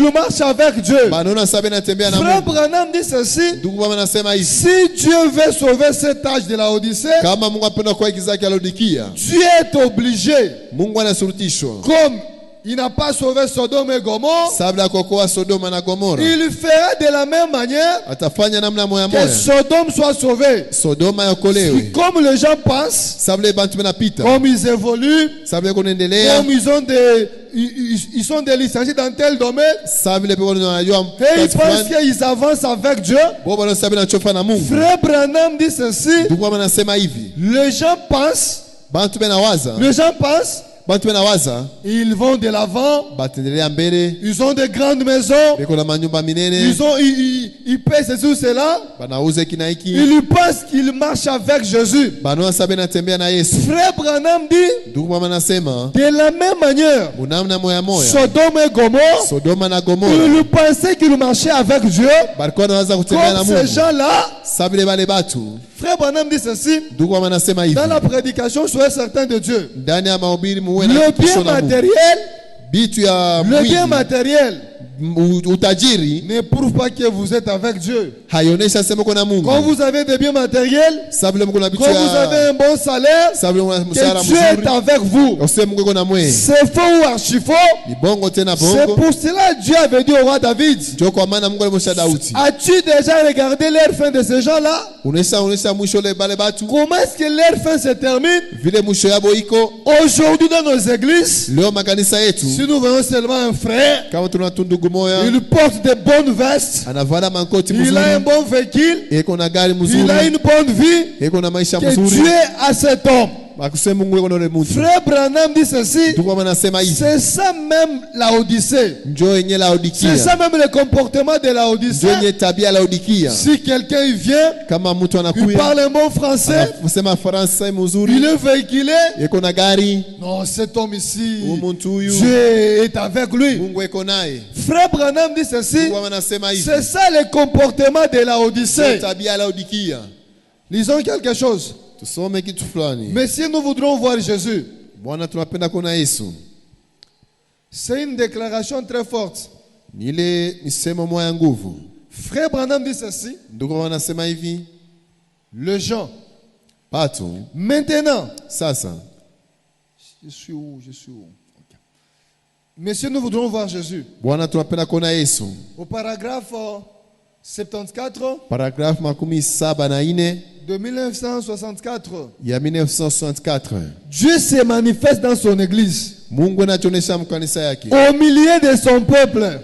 il marche avec Dieu. Frère Branham dit ceci. Si Dieu veut sauver cet âge de la Odyssée, Dieu est obligé, comme il n'a pas sauvé Sodome et Gomorrhe, il fera de la même manière que Sodome soit sauvé. Comme les gens pensent, comme ils évoluent, comme ils sont des licenciés dans tel domaine, et ils pensent qu'ils avancent avec Dieu. Frère Branham dit ceci. Les gens pensent, ils vont de l'avant, ils ont de grandes maisons, ils paient ceci ou cela, ils pensent qu'ils marchent avec Jésus. Frère Branham dit, de la même manière, Sodome et Gomorrhe, ils pensaient qu'ils marchaient avec Dieu. Comme ces gens-là, Frère Branham dit ceci, dans la prédication, soyez certain de Dieu. Le bien matériel ne prouve pas que vous êtes avec Dieu. Quand vous avez des biens matériels, quand vous avez un bon salaire, que Dieu est avec vous. C'est faux ou archi-faux. C'est pour cela que Dieu avait dit au roi David, as-tu déjà regardé l'heure fin de ces gens-là? Comment est-ce que l'heure fin se termine? Aujourd'hui dans nos églises, si nous voyons seulement un frère, il porte de bonnes vestes, il a un bon véhicule, il a une bonne vie, que Dieu a cet homme. Frère Branham dit ceci, c'est ça même la Odyssée. C'est ça même le comportement de la Odyssée. Si quelqu'un vient, il parle un bon français, il est véhiculé, non, cet homme ici, Dieu est avec lui. Frère Branham dit ceci, c'est ça le comportement de la Odyssée. Lisons quelque chose. Mais si nous voudrons voir Jésus, c'est une déclaration très forte. Frère Branham dit ceci, le gens, maintenant, je suis où? Okay. Mais si nous voudrons voir Jésus, au paragraphe 74, de 1964, Dieu se manifeste dans son église, au milieu de son peuple.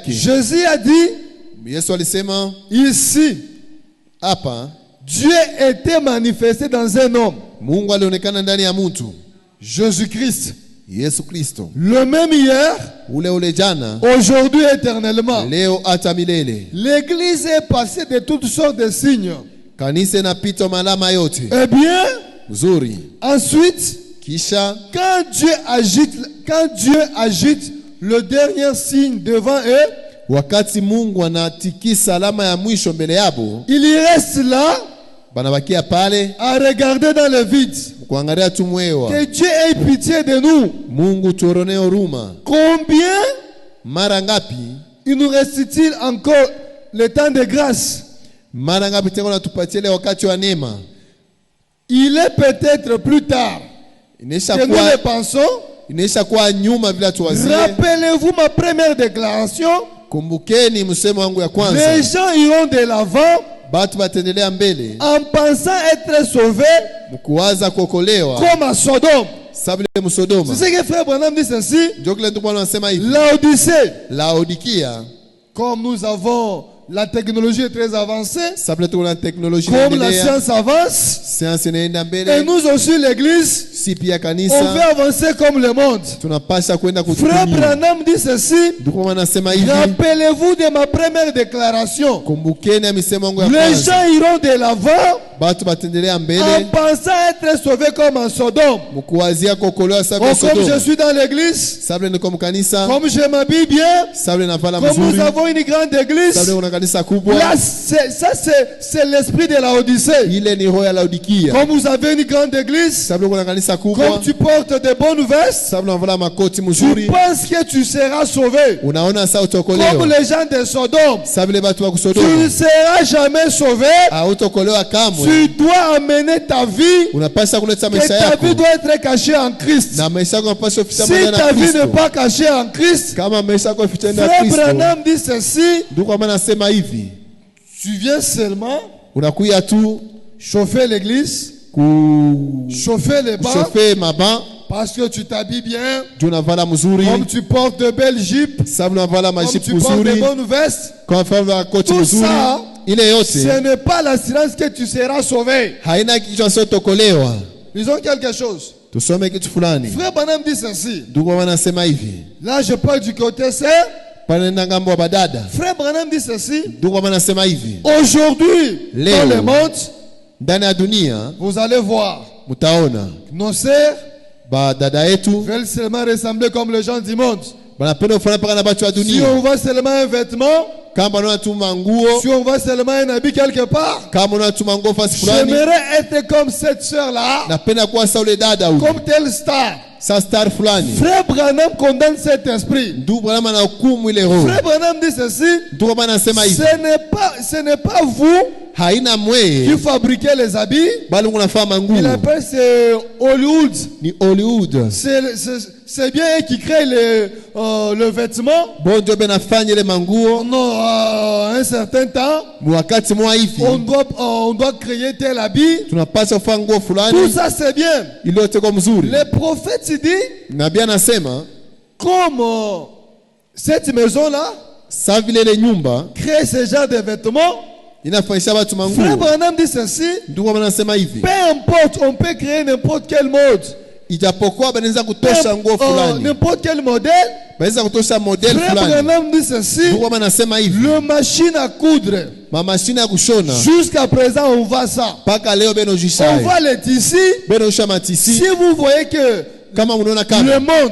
Jésus a dit ici, Dieu était manifesté dans un homme, Jésus-Christ, le même hier, aujourd'hui éternellement. L'église est passée de toutes sortes de signes. Eh bien, ensuite, quand Dieu agite le dernier signe devant eux, il y reste là à regarder dans le vide. Que Dieu ait pitié de nous. Combien il nous reste-t-il encore le temps de grâce? Il est peut-être plus tard que nous le pensons. Rappelez-vous ma première déclaration. Les gens iront de l'avant en pensant être sauvés comme à Sodome. C'est ce que Frère Branham dit ceci. Laodicée, comme nous avons la technologie est très avancée, comme la science avance, et nous aussi l'église, on veut avancer comme le monde. Frère Branham dit ceci, rappelez-vous de ma première déclaration, les gens iront de l'avant en pensant être sauvé comme en Sodome. Comme je suis dans l'église, comme je m'habille bien, comme nous avons une grande église, là, ça c'est l'esprit de la Odyssée. Comme vous avez une grande église, comme tu portes de bonnes vestes, tu penses que tu seras sauvé. Comme les gens de Sodome, tu ne seras jamais sauvé. Tu dois amener ta vie, que ta vie doit être cachée en Christ. Si ta vie n'est pas cachée en Christ, Frère Branham dit ceci: tu viens seulement chauffer l'église, chauffer les bancs, parce que tu t'habilles bien, comme tu portes de belles jupes, comme tu portes de bonnes vestes. Tout ça, ce n'est pas l'assurance que tu seras sauvé. Disons quelque chose. Frère Branham dit ceci. Là, je parle du côté c'est. Frère Branham dit ceci. Aujourd'hui, dans le monde, vous allez voir, nos sœurs veulent seulement ressembler comme les gens du monde. Si on voit seulement un vêtement, si on voit seulement un habit quelque part, j'aimerais être comme cette sœur-là, comme telle star. Frère Branham condamne cet esprit. Frère Branham dit ceci: ce n'est pas vous qui fabriquez les habits. Il appelle c'est Hollywood. C'est bien eux qui créent le vêtement. Non, un certain temps, on doit créer tel habit. Tout ça c'est bien. Les prophètes dit, comme cette maison-là crée ce genre de vêtements. Frère Branham dit ceci: peu importe, on peut créer n'importe quel mode, n'importe quel modèle. Frère Branham dit ceci: le machine à coudre, jusqu'à présent on voit ça, on voit les tissus. Si vous voyez que le monde,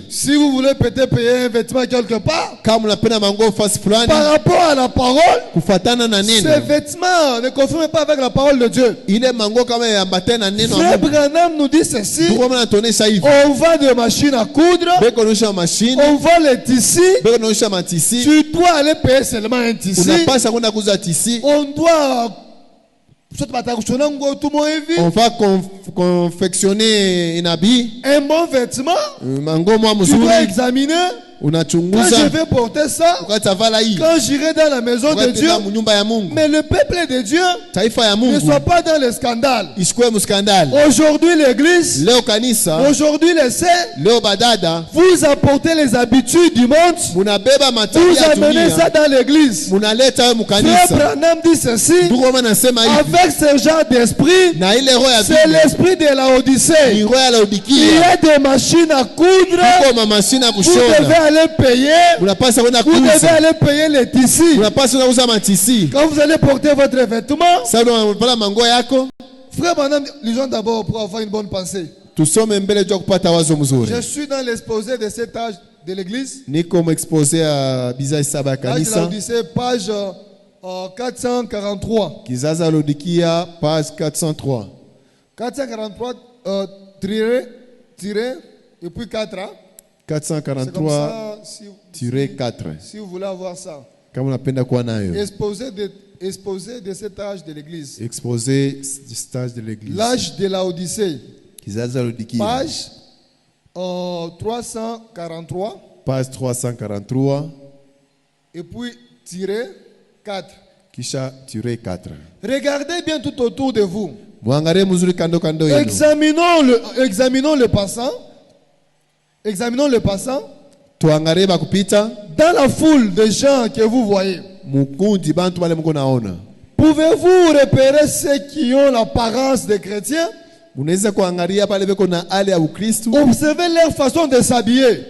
si vous voulez peut-être payer un vêtement quelque part, par rapport à la parole, ces vêtements ne confirment pas avec la parole de Dieu. Frère Branham nous dit ceci: on vend des machines à coudre, on vend les tissus. Tu dois aller payer seulement un tissu. On doit On va confectionner un habit, un bon vêtement. Tu dois examiner. Quand je vais porter ça, quand j'irai dans la maison de Dieu, mais le peuple de Dieu ne soit pas dans le scandale. Aujourd'hui l'église, aujourd'hui les sœurs, vous apportez les habitudes du monde, vous amenez ça dans l'église. Frère Branham dit ceci: avec ce genre d'esprit, c'est l'esprit de la Odyssée. Il y a des machines à coudre, vous devez aller payer, vous devez aller payer les tissus. Quand vous allez porter votre vêtement, Frère Branham, lisons d'abord pour avoir une bonne pensée. Je suis dans l'exposé de cet âge de l'église. Page 443. 443 tiré et puis 4. 443-4. Si vous voulez avoir ça. Exposé de cet âge de l'église. L'âge de la Odyssée. Page 343. Page 343. Et puis tiré 4. Regardez bien tout autour de vous. Examinons le passant. Examinons le passant. Dans la foule de gens que vous voyez, pouvez-vous repérer ceux qui ont l'apparence de chrétiens? Observez leur façon de s'habiller.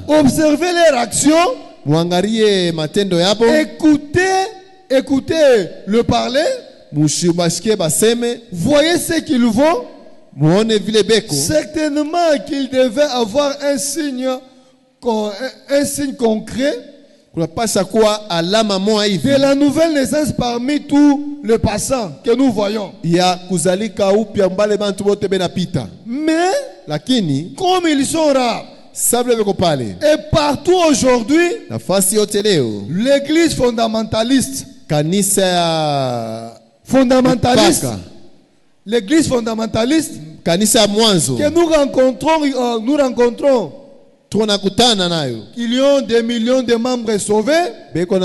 Observez leur action. Écoutez le parler. voyez ce qu'ils vont. Beko. Certainement qu'il devait avoir un signe concret de la nouvelle naissance parmi tous les passants que nous voyons. Mais comme ils sont rares, et partout aujourd'hui, l'église fondamentaliste, l'église fondamentaliste que nous rencontrons, il y a des millions de membres sauvés et même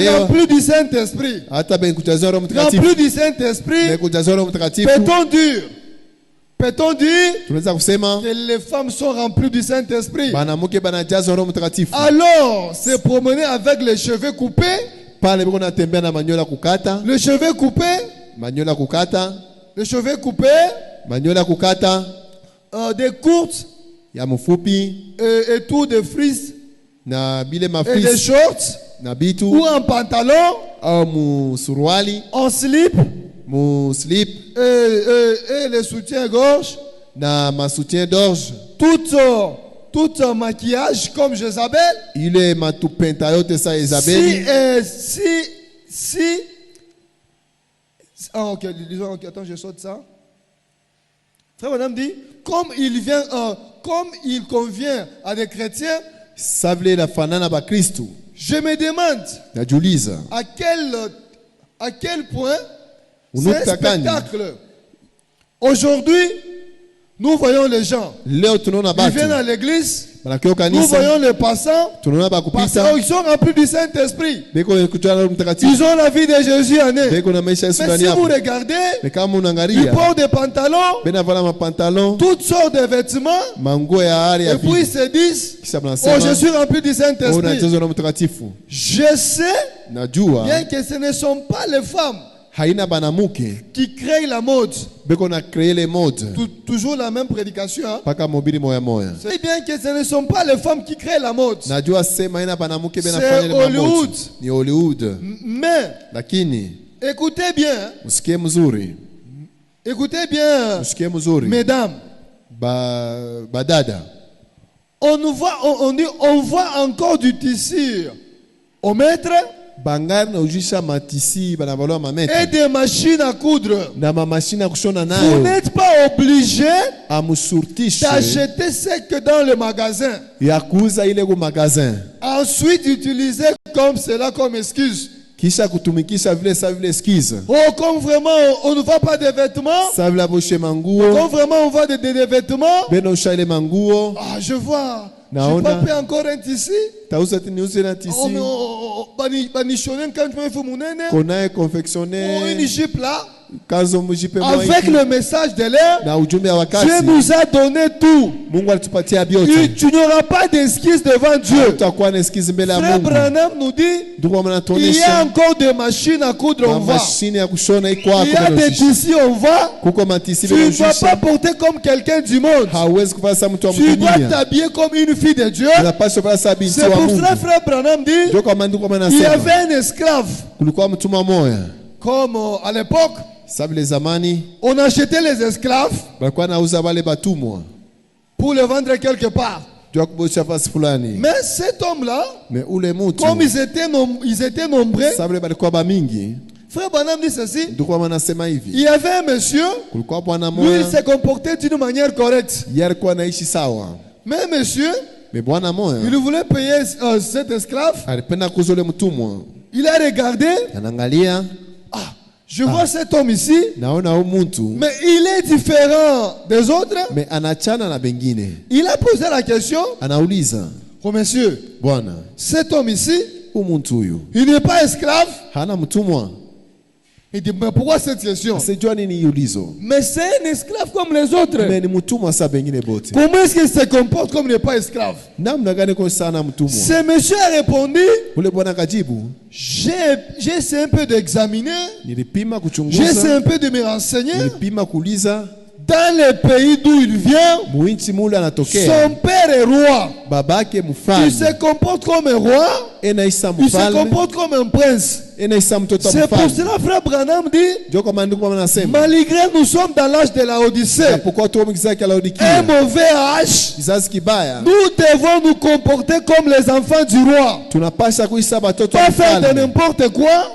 remplis du Saint-Esprit. Remplis du Saint-Esprit, peut-on dire que les femmes sont remplies du Saint-Esprit? Alors, se promener avec les cheveux coupés, les cheveux coupés, des courtes et tout de frises et des shorts ou un pantalon, en slip et les soutiens-gorge, tout maquillage comme Jézabel. Ok, attends, je saute ça. Frère Madame dit, comme il convient à des chrétiens, je me demande à quel point c'est un spectacle. Aujourd'hui, nous voyons les gens. Ils viennent à l'église. Nous voyons les passants. Parce qu'ils sont remplis du Saint-Esprit. Ils ont la vie de Jésus en eux. Mais si vous regardez, ils portent des pantalons, toutes sortes de vêtements. Et puis ils se disent, oh, je suis rempli du Saint-Esprit. Je sais bien que ce ne sont pas les femmes qui créent la mode. Toujours la même prédication. Hein? C'est bien que ce ne sont pas les femmes qui créent la mode. C'est Hollywood. Mais écoutez bien. Écoutez bien, mesdames. On voit encore du tissu au mètre. Et des machines à coudre. Vous n'êtes pas obligé d'acheter ce que dans le magasin. Ensuite, utiliser comme cela comme excuse. Oh, comme vraiment on ne voit pas de vêtements. Comme vraiment on voit des vêtements. Ah, je vois. Je n'ai pas pris encore un tissu. Qu'on a confectionné une jupe là. Avec le message de l'air, Dieu nous a donné tout. Tu n'auras pas d'excuses devant Dieu. Frère Branham nous dit, il y a encore des machines à coudre, on voit. Il y a des tissus, on voit. Tu ne dois pas porter comme quelqu'un du monde. Tu dois t'habiller comme une fille de Dieu. C'est pour cela, frère Branham dit, il y avait un esclave. Comme à l'époque, on achetait les esclaves pour les vendre quelque part. Mais cet homme-là, comme ils étaient nombreux, frère Branham dit ceci, il y avait un monsieur, lui il se comportait d'une manière correcte. Mais monsieur, il voulait payer cet esclave. Il a regardé. Je vois cet homme ici, mais il est différent des autres. Il a posé la question, oh monsieur, cet homme ici, il n'est pas esclave. Il dit, mais pourquoi cette question? Mais c'est un esclave comme les autres. Comment est-ce qu'il se comporte comme il n'est pas esclave? Ce monsieur a répondu, j'ai essayé un peu d'examiner, j'ai essayé un peu de me renseigner. dans le pays d'où il vient, son père est roi. Il se comporte comme un roi. Il se comporte comme un prince. C'est pour cela, frère Branham dit, malgré nous sommes dans l'âge de la Odyssée, un mauvais âge, nous devons nous comporter comme les enfants du roi. Pas faire de n'importe quoi.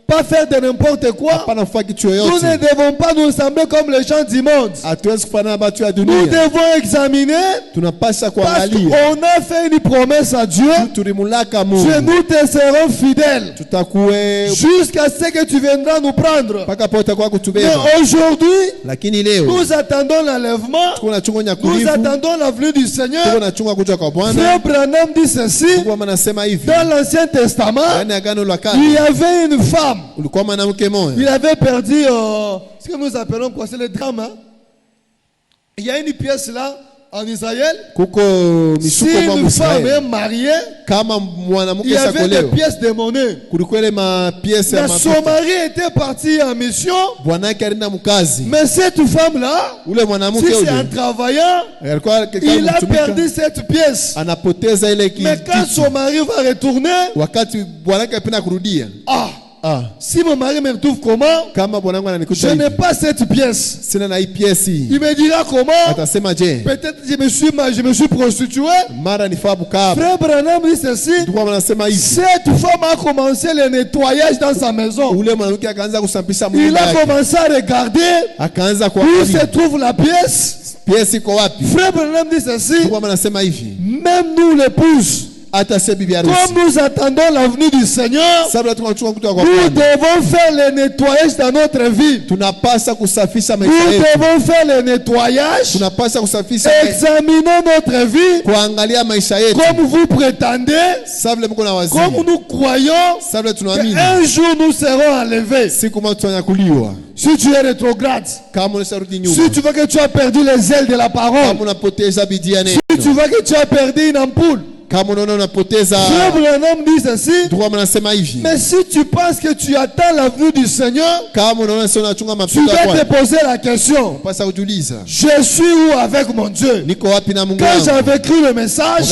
Pas faire de n'importe quoi. Nous ne devons pas nous sembler comme les gens du monde. Nous devons examiner parce qu'on a fait une promesse à Dieu. Nous te serons fidèles jusqu'à ce que tu viendras nous prendre. Mais aujourd'hui, nous attendons l'enlèvement. Nous attendons la venue du Seigneur. Frère Branham dit ceci. Dans l'Ancien Testament, il y avait une femme. Il avait perdu ce que nous appelons quoi, c'est le drame. Hein? Il y a une pièce là en Israël. Si une femme est mariée, il y avait des pièces de monnaie. Mais son mari était parti en mission. Mais cette femme là, si c'est un travailleur, il a perdu cette pièce. Mais quand son mari va retourner, si mon mari me retrouve comment? Je n'ai pas cette pièce. Il me dira comment? Peut-être je me suis prostitué. Frère Branham dit ceci. Cette femme a commencé le nettoyage dans sa maison. Il a commencé à regarder où se trouve la pièce. Frère Branham dit ceci. Même nous l'épouse, comme nous attendons la venue du Seigneur, nous devons faire le nettoyage dans notre vie. Nous devons faire le nettoyage. Examinons notre vie comme vous prétendez, comme nous croyons qu'un jour nous serons enlevés. Si tu es rétrograde, si tu vois que tu as perdu les ailes de la parole, si tu vois que tu as perdu une ampoule, Frère Branham dit ceci. Mais si tu penses que tu attends la venue du Seigneur, tu vas te poser la question: je suis où avec mon Dieu? Quand j'avais écrit le message,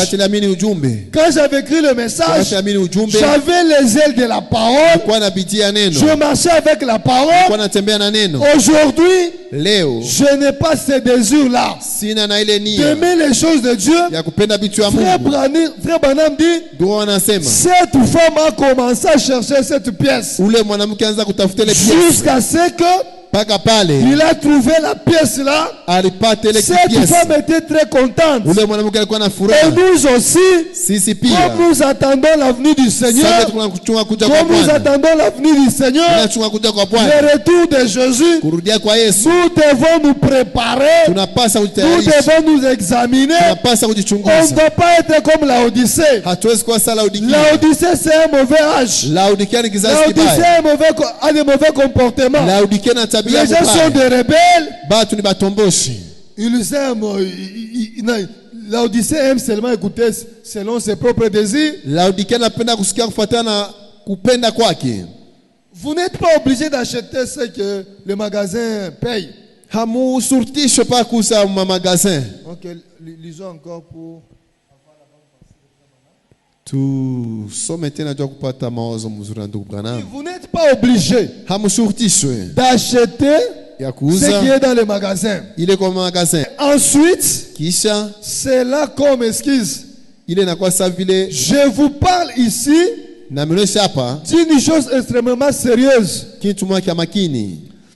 j'avais les ailes de la parole. Je marchais avec la parole. Aujourd'hui, je n'ai pas ce désir-là d'aimer les choses de Dieu. Frère Branham dit, cette femme a commencé à chercher cette pièce jusqu'à ce que il a trouvé la pièce là. Cette femme était très contente. Et nous aussi, comme nous attendons la venue du Seigneur, le retour de Jésus, nous devons nous préparer. Nous devons nous examiner. On ne doit pas être comme la Odyssée. La Odyssée, c'est un mauvais âge. La Odyssée a des mauvais comportements. Les gens sont des rebelles. Ils aiment. L'Odyssée aime seulement écouter selon ses propres désirs. Vous n'êtes pas obligé d'acheter ce que le magasin paye. Ok, lisons encore pour. Vous n'êtes pas obligé d'acheter ce qui est dans le magasin. Ensuite, c'est là qu'on m'excuse. Je vous parle ici d'une chose extrêmement sérieuse.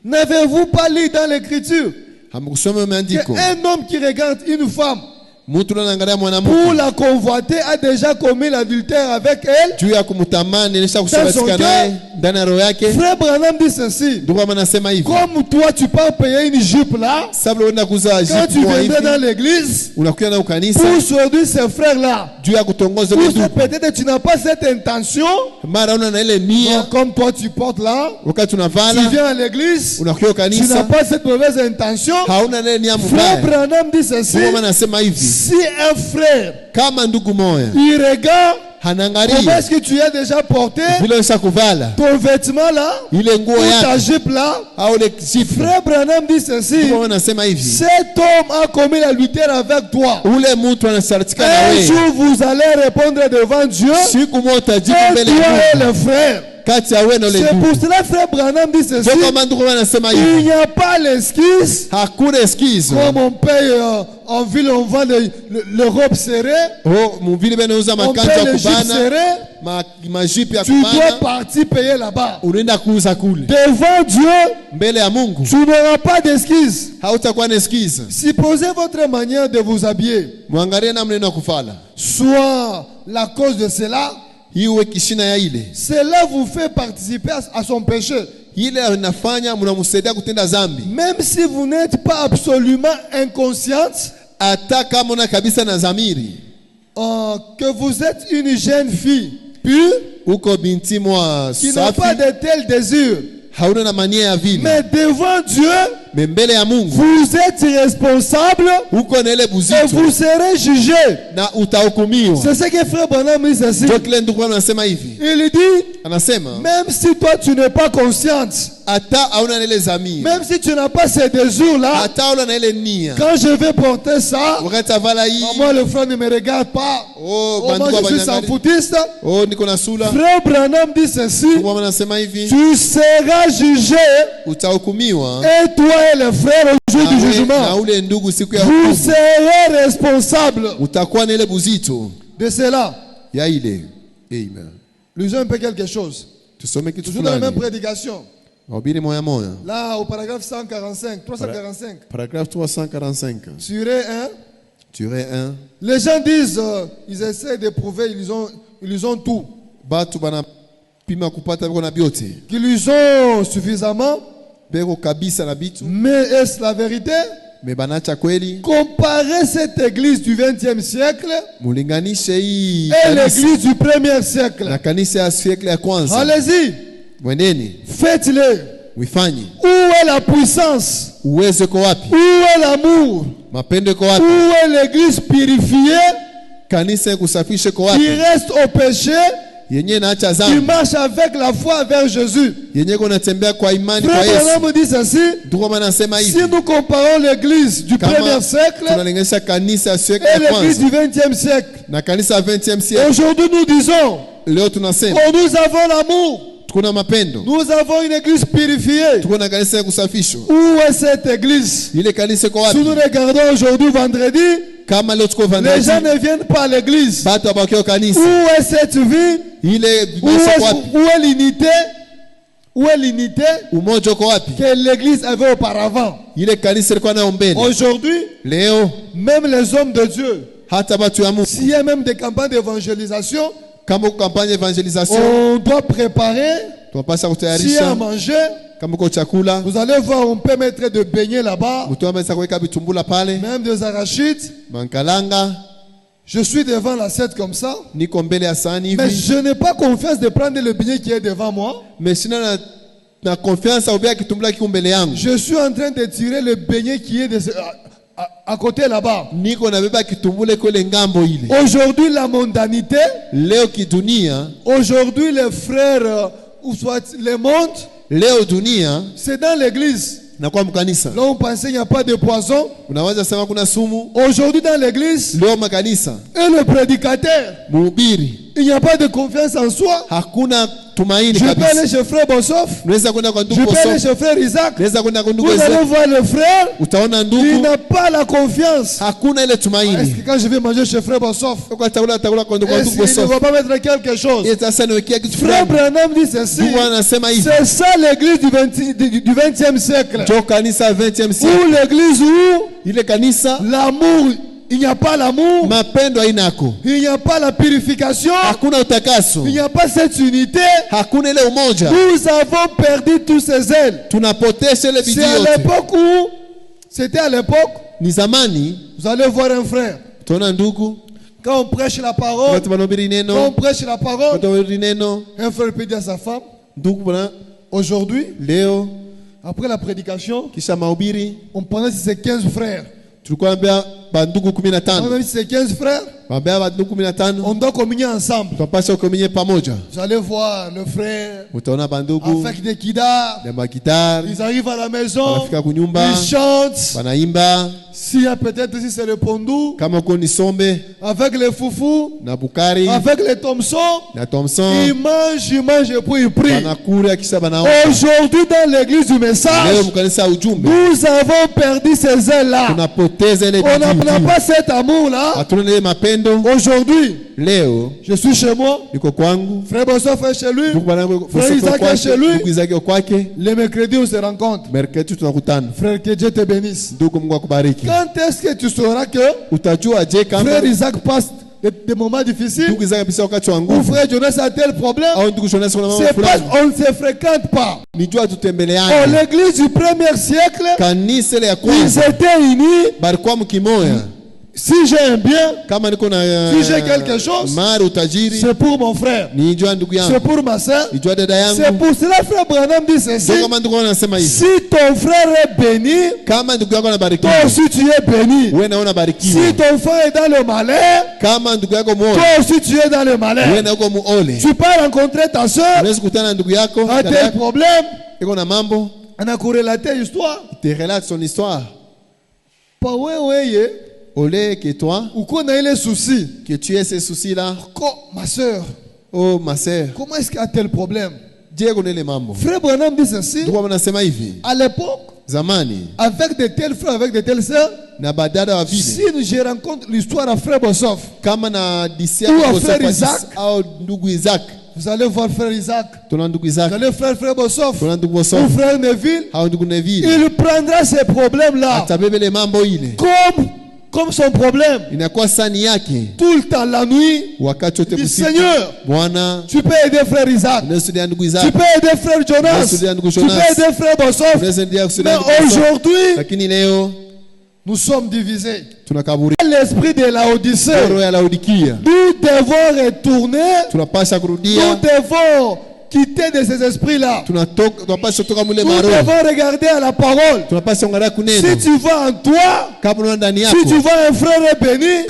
N'avez-vous pas lu dans l'Écriture qu'un homme qui regarde une femme pour la convoiter a déjà commis l'adultère avec elle dans son cœur? Frère Branham dit ceci: comme toi tu peux payer une jupe là, quand tu viendrais dans l'église pour sauver ces frères là, peut-être tu n'as pas cette intention. Non, comme toi tu portes là, tu viens à l'église, tu n'as pas cette mauvaise intention. Frère Branham dit ceci: si un frère il regarde Comment est-ce que tu as déjà porté ton vêtement là, ou ta jupe là? Frère Branham dit ceci. Cet homme a commis l'adultère avec toi. Un jour vous allez répondre devant Dieu. Et toi et le frère. C'est pour cela frère Branham dit ceci. Il n'y a pas l'excuse. Comme on paye en ville, on vend le robe serrée. On paye le jupe serré. Tu dois partir payer là-bas. Devant Dieu, tu n'auras pas d'excuse. Supposez votre manière de vous habiller soit la cause de cela. Cela vous fait participer à son péché. Même si vous n'êtes pas absolument inconsciente que vous êtes une jeune fille pure qui n'a pas de tels désirs. Mais devant Dieu, vous êtes responsable et vous serez jugé. C'est ce que frère Branham dit ici. Il dit, même si toi tu n'es pas consciente, même si tu n'as pas ces désirs-là, quand je vais porter ça, moi le frère ne me regarde pas. Moi je suis sans foutiste. Frère Branham dit ceci, tu seras jugé, et toi et le frère au jour du jugement, vous serez responsable de cela. Lisons un peu quelque chose. Toujours dans la même prédication. Là, au paragraphe 345. Paragraphe 345. Tiré 1. Les gens disent, ils essaient de prouver, ils ont tout. Qu'ils ont suffisamment. Mais est-ce la vérité? Comparez cette église du 20e siècle et l'église du 1er siècle. Allez-y. Faites-le. Où est la puissance? Où est l'amour? Où est l'église purifiée qui reste au péché, qui marche avec la foi vers Jésus? Frère Branham dit ceci. Si nous comparons l'église du 1er siècle et l'église du 20e siècle, aujourd'hui nous disons nous avons l'amour. Nous avons une église purifiée. Où est cette église? Si nous regardons aujourd'hui vendredi, les gens ne viennent pas à l'église. Où est cette vie? Où est l'unité? Où est l'unité que l'église avait auparavant? Aujourd'hui, même les hommes de Dieu, s'il y a même des campagnes d'évangélisation, on doit préparer. S'il y a à manger, vous allez voir, on peut mettre de beignets là-bas, même des arachides. Je suis devant l'assiette comme ça, mais je n'ai pas confiance de prendre le beignet qui est devant moi. Je suis en train de tirer le beignet qui est à côté là-bas. Aujourd'hui la mondanité, aujourd'hui les frères, ou soit le monde, c'est dans l'église. Là on pensait qu'il n'y a pas de poison. Aujourd'hui dans l'église, et le prédicateur, il n'y a pas de confiance en soi. Je peux aller chez frère Bossoff, je peux aller chez frère Isaac. Vous allez voir le frère, il n'a pas la confiance. Est-ce que quand je vais manger chez frère Bossoff, est-ce qu'il ne va pas mettre quelque chose? Frère Branham dit ceci. C'est ça l'église du 20e siècle. Où l'église où l'amour, il n'y a pas l'amour, il n'y a pas la purification, il n'y a pas cette unité. Nous avons perdu tous ces ailes. C'est à l'époque où, c'était à l'époque, vous allez voir un frère. Quand on prêche la parole, un frère peut dire à sa femme, aujourd'hui, après la prédication, on pensait que c'est 15 frères. On a dit c'est 15 frères. on doit communier ensemble. Vous allez voir le frère avec des guitares. Ils arrivent à la maison, ils chantent. S'il y a peut-être si c'est le pondou, avec les foufous, avec les Thompson, ils mangent et puis ils prient. Aujourd'hui dans l'église du message, nous avons perdu ces ailes-là. On n'a pas cet amour-là. Aujourd'hui, je suis chez moi, frère Bossoff est chez lui, frère Isaac est chez lui. Les mercredis on se rencontre. Frère, que Dieu te bénisse. Quand est-ce que tu sauras que frère Isaac passe des moments difficiles, ou frère Jonas a tel problème? C'est parce qu'on ne se fréquente pas. L'église du premier siècle, ils étaient unis. Si j'ai un bien, si j'ai quelque chose, c'est pour mon frère, c'est pour ma soeur. C'est pour cela frère Branham dit ceci: si ton frère est béni, toi aussi tu es béni. Si ton frère est dans le malheur, toi aussi tu es dans le malheur. Tu peux rencontrer ta soeur, a tel problème, on a corrélaté l'histoire. Tu relates son histoire. Pas ouais. Olé que toi, ou qu'on a les soucis, que tu aies ces soucis-là. Ma soeur, oh ma soeur, comment est-ce qu'il y a tel problème? Dieu connaît les mambo. Frère Branham dit ceci: à l'époque, avec de tels frères, avec de telles sœurs, si je rencontre l'histoire à frère Bossoff ou à frère Isaac, vous allez voir frère Isaac, vous allez voir frère Bossoff ou frère Neville, il prendra ces problèmes-là comme son problème. Tout le temps, la nuit, il dit: Seigneur, tu peux aider frère Isaac, tu peux aider frère Jonas, tu peux aider frère Bossoff. Mais aujourd'hui, nous sommes divisés. L'esprit de Laodicée, nous devons retourner, nous devons quitter de ces esprits-là. Nous devons regarder à la parole. Si tu vois en toi, si tu vois un frère est béni,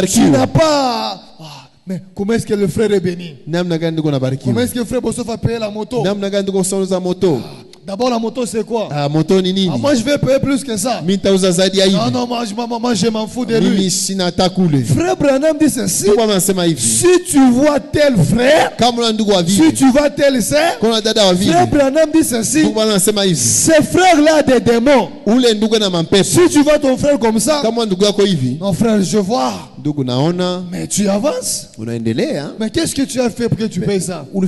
tu n'as pas... Mais comment est-ce que le frère est béni? Comment est-ce que le frère Bossoff a payé la moto? D'abord la moto c'est quoi? Moi je vais payer plus que ça. Non, moi je m'en fous de lui. Frère Branham dit ceci: si tu vois tel frère, si tu vois tel sœur, frère Branham dit ceci: ces frères-là ont des démons. Si tu vois ton frère comme ça, non frère, je vois. Mais tu avances. Mais qu'est-ce que tu as fait pour que tu payes ça? Vous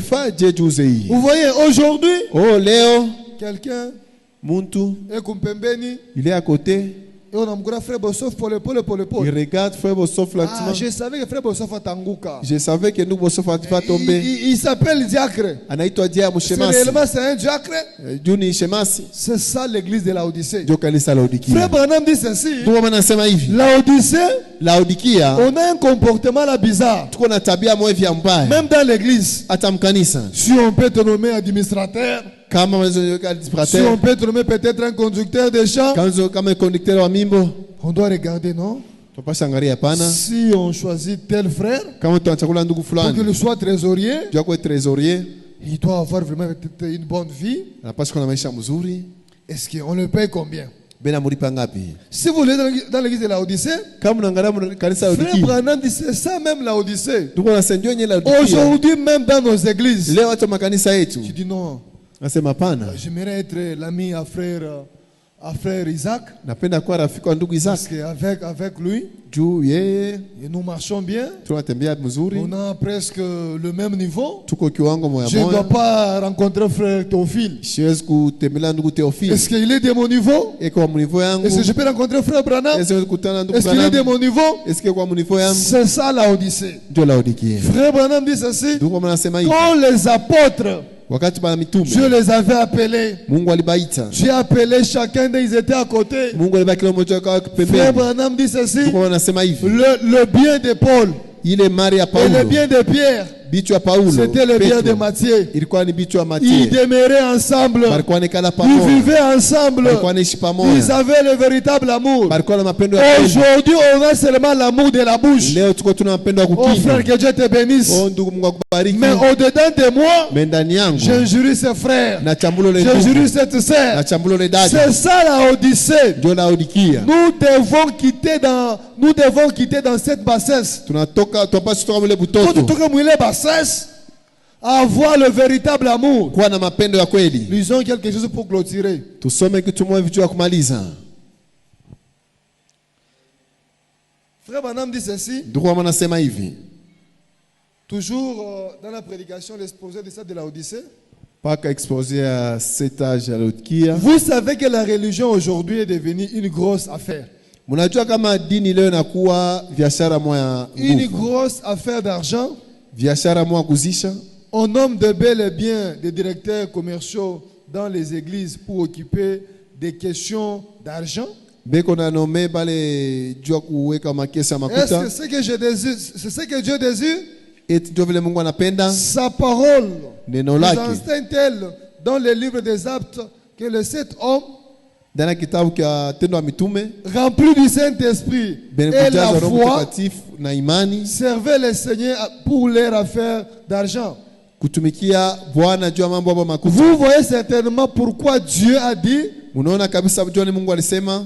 voyez, aujourd'hui, quelqu'un, il est à côté. Et on a frère Bossoff pour l'épaule. Il regarde frère Bossoff là. Je savais que frère Bossoff a tanguka. Je savais que nous Bossoff va tomber. Il s'appelle diacre. C'est réellement c'est un diacre. C'est ça l'église de Laodicée. Frère Branham dit ceci: Laodicée, on a un comportement là bizarre. Même dans l'église. Si on peut te nommer administrateur, si on peut te nommer peut-être un conducteur de chant, on doit regarder, non? Si on choisit tel frère pour qu'il soit trésorier, il doit avoir vraiment une bonne vie. Est-ce qu'on le paye combien? Si vous allez dans l'église de Laodicée, frère Branham dit c'est ça même Laodicée. Aujourd'hui même dans nos églises, tu dis non. J'aimerais être l'ami à frère Isaac. Parce qu'avec lui, et nous marchons bien. On a presque le même niveau. Je ne dois pas rencontrer frère Théophile. Est-ce qu'il est de mon niveau? Est-ce que je peux rencontrer frère Branham? Est-ce qu'il est de mon niveau? C'est ça la Odyssée. Frère Branham dit ceci: quand les apôtres, Dieu les avait appelés, j'ai appelé chacun d'eux, ils étaient à côté. Frère Branham dit ceci: le bien de Paul et le bien de Pierre C'était le bien de Matthieu. Ils demeuraient ensemble. Ils vivaient ensemble. Ils avaient le véritable amour. Aujourd'hui, on a seulement l'amour de la bouche. Oh frère, que Dieu te bénisse. Mais au-dedans de moi, j'injurie ses frères. J'injurie cette sœur. C'est ça la Odyssée. Nous devons quitter dans cette bassesse. Avoir le véritable amour. Lisons quelque chose pour clôturer. Frère Branham dit ceci. Toujours dans la prédication, l'exposé de ça de la Odyssée. Vous savez que la religion aujourd'hui est devenue une grosse affaire. Une grosse affaire d'argent. On nomme de bel et bien des directeurs commerciaux dans les églises pour occuper des questions d'argent. Est-ce que c'est que je désire, c'est ce que Dieu désire? Sa parole nous enseigne-t-elle dans le livre des Actes que les 7 hommes remplis du Saint-Esprit et la foi servaient le Seigneur pour leurs affaires d'argent. Vous voyez certainement pourquoi Dieu a dit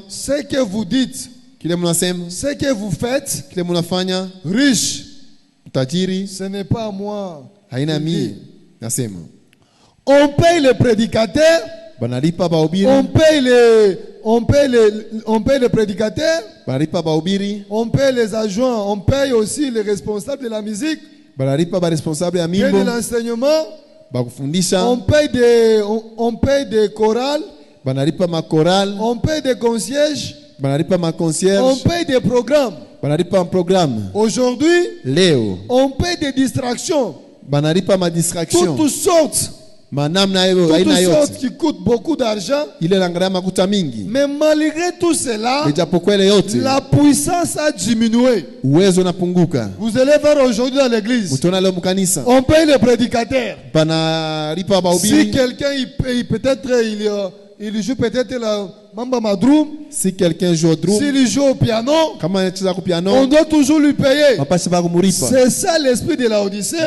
ce que vous dites, ce que vous faites, riche, ce n'est pas à moi. On paye les prédicateurs, on paye les prédicateurs, on paye les adjoints, on paye aussi les responsables de la musique, et de l'enseignement, on paye des chorales, on paye des concierges, on paye des programmes. Aujourd'hui, on paye des distractions. Toutes sortes qui coûtent beaucoup d'argent. Mais malgré tout cela, la puissance a diminué. Vous allez voir aujourd'hui dans l'église, on paye les prédicateurs. Si quelqu'un il joue peut-être la Mamba Madroum. Si quelqu'un joue au drum, s'il joue au piano, on doit toujours lui payer. C'est ça l'esprit de la Odyssée.